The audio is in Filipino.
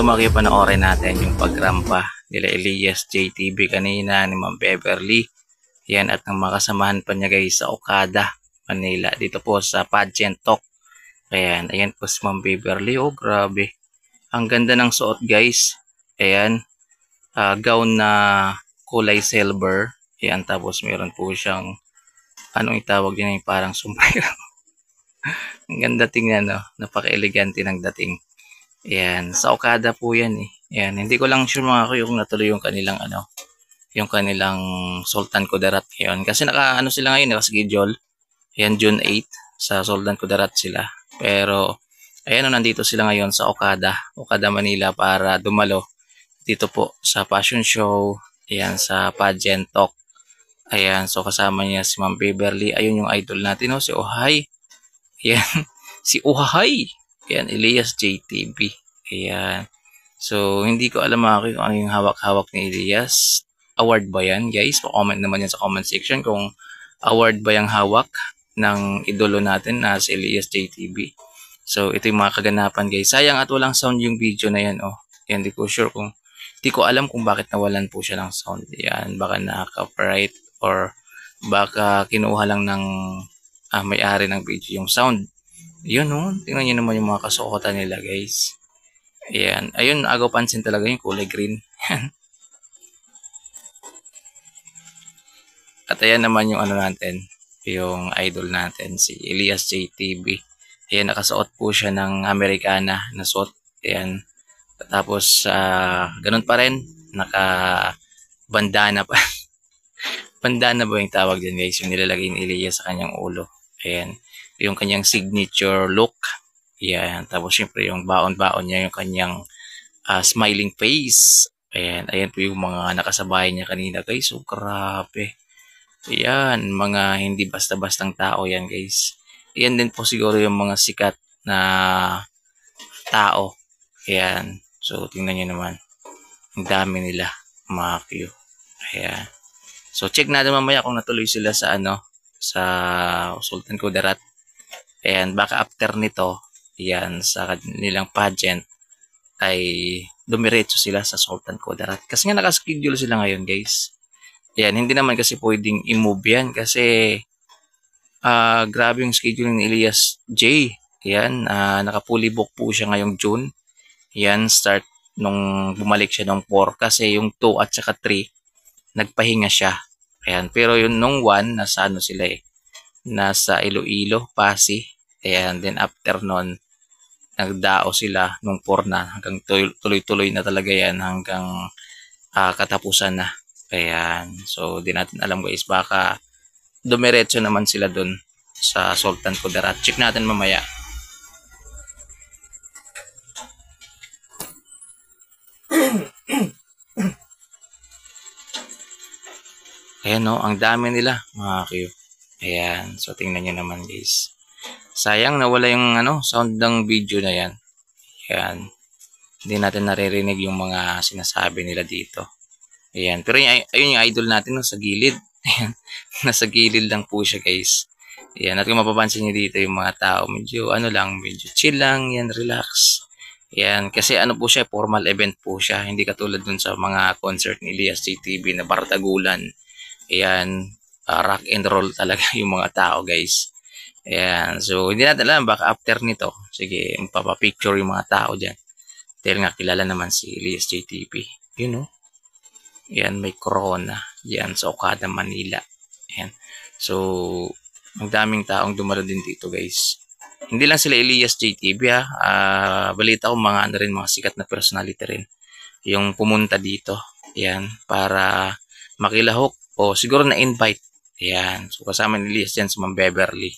Makyo panoorin natin yung pagrampa nila Elias JTV kanina ni Ma'am Beverly. Yan, at ng makasamahan pa niya guys sa Okada, Manila. Dito po sa Pageant Talk. Ayan po si Ma'am Beverly. Oh, grabe. Ang ganda ng suot guys. Ayan. Gown na kulay silver. Ayan, tapos meron po siyang, anong itawag din, yung parang sombrero. Ang ganda tingnan, no? Napaka-elegante ng dating. Ayan, sa Okada po yan eh. Ayan, hindi ko lang sure mga kuya kung natuloy yung kanilang yung kanilang Sultan Kudarat ngayon. Kasi naka sila ngayon, naka-schedule. Ayan, June 8 sa Sultan Kudarat sila. Pero ayan, nandito sila ngayon sa Okada, Manila para dumalo dito po sa fashion show. Ayan, sa Pageant Talk. Ayan, so kasama niya si Ma'am Beverly. Ayun yung idol natin, no? Si Ohay. Ayan, si Ohay. Ayan, Elias JTV. Ayan. So, hindi ko alam mga kung ano yung hawak-hawak ni Elias. Award ba yan, guys? Pa-comment naman yan sa comment section kung award ba yung hawak ng idolo natin na si Elias JTV. So, ito yung mga kaganapan, guys. Sayang at walang sound yung video na yan, oh. Ayan, hindi ko alam kung bakit nawalan po siya ng sound. Ayan, baka na-copyright or baka kinuha lang ng may-ari ng video yung sound. Yun, no? Tingnan nyo naman yung mga kasuotan nila, guys. Ayan. Ayun, agaw pansin talaga yung kulay green. At ayan naman yung natin, yung idol natin, si Elias JTV. Ayan, nakasuot po siya ng Americana na suot. Ayan. Tapos, ganun pa rin, naka-bandana pa. Bandana ba yung tawag din, guys? Yung nilalagay ni Elias sa kanyang ulo. Ayan. Yung kanyang signature look. Ayan. Tapos syempre yung baon-baon niya, yung kanyang smiling face. Ayan po yung mga nakasabay niya kanina, guys. So, grabe. Ayan. Mga hindi basta-bastang tao yan, guys. Ayan din po siguro yung mga sikat na tao. Ayan. So, tingnan nyo naman. Ang dami nila, mga Q. Ayan. So, check natin mamaya kung natuloy sila sa sa Sultan Kudarat. Ayan, baka after nito, yan, sa nilang pageant, ay dumiretso sila sa Sultan Kudarat. Kasi nga nakaschedule sila ngayon, guys. Ayan, hindi naman kasi pwedeng i-move yan kasi grabe yung schedule ni Elias J. Ayan, naka-fully book po siya ngayong June. Ayan, start nung bumalik siya nung 4 kasi yung 2 at saka 3, nagpahinga siya. Ayan, pero yung nung 1, nasa sila eh. Nasa Iloilo, Pasig. Ayan, then after nun, nagdao sila nung 4 na. Hanggang tuloy-tuloy na talaga yan hanggang katapusan na. Ayan, so di natin alam guys, baka dumiretso naman sila dun sa Sultan Kudarat. Check natin mamaya. Ayan, no, ang dami nila mga Q. Ayan, so tingnan nyo naman guys. Sayang nawala yung sound ng video na yan. Ayan, hindi natin naririnig yung mga sinasabi nila dito. Ayan, pero ayun yung idol natin, no, sa gilid. Ayan, nasa gilid lang po siya guys. Ayan, at kung mapapansin nyo dito yung mga tao, medyo medyo chill lang, yan, relax. Ayan, kasi po siya, formal event po siya. Hindi katulad dun sa mga concert ni Elias JTV na bardagulan. Ayan, rock and roll talaga yung mga tao guys. Ayan, so hindi natin alam baka after nito, sige, magpapapicture yung mga tao dyan. Dahil nga kilala naman si Elias JTV. Yun, no? Ayan, may corona. Ayan, sa Okada, Manila. Ayan, so ang daming taong dumalo din dito guys. Hindi lang sila Elias JTV balita ko mga rin, mga sikat na personality rin yung pumunta dito. Ayan, para makilahok o siguro na invite. Ayan, so kasama ni Elias dyan sa Ma'am Beverly.